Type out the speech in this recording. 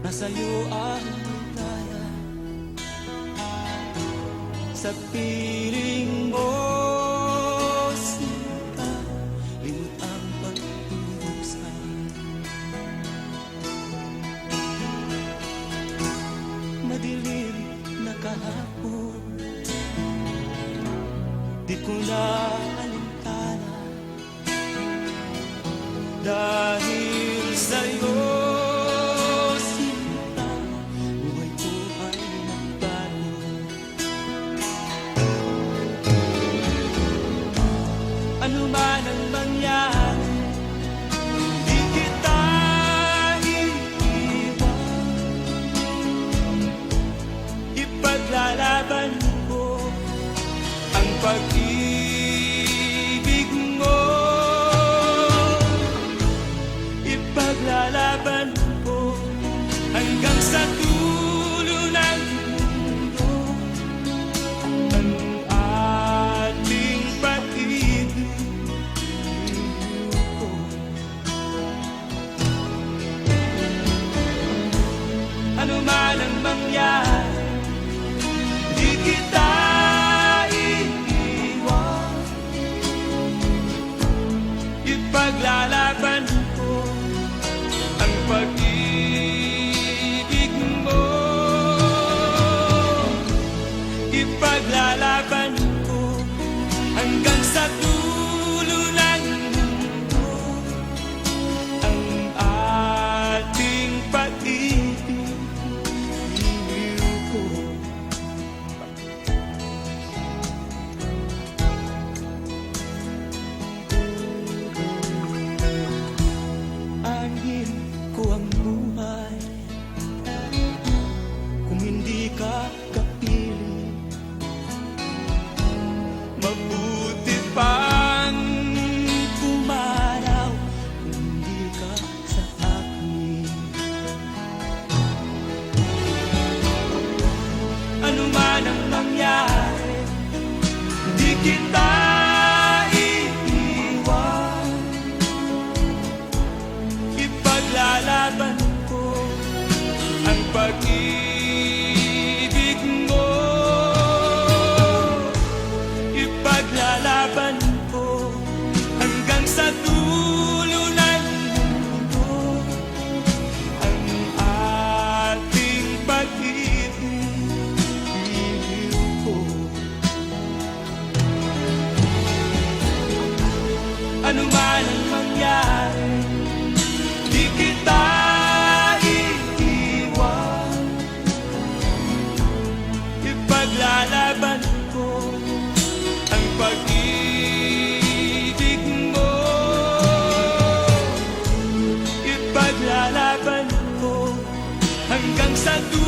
nasa'yo ang ligaya. Sa piling mo, sinta, limot ang pagdurusa. Madilim na kahapon, di ko na alintana, dahil sa'yo, sinta, buhay ko ay nagbago. Ano man ang mangyari, di kita iiwan. Ipaglalaban ko ang pag-ibig mo. Ipaglalaban ko hanggang sa dulo ng mundo ang ating pag-ibig ko. Ano man ang mangyari, di kita iiwan. Ipaglalaban ko ang pag-ibig mo. Ipaglalaban ko hanggang sa dulo ng mundo ang ating pag-ibig ko. Anhin ko ang buhay kung hindi ka kapiling. Mabuti pang pumanaw kung hindi ka sa akin. Ano man ang mangyari, di kita iiwan. Ipaglalaban ko ang pag-ibig mo. Ipaglalaban ko hanggang sa dulo ng mundo ang ating pag-ibig ko. Ano man ang mangyari, di kita iiwan. Ipaglalaban ko ang pag-ibig mo. Ipaglalaban ko hanggang sa dulo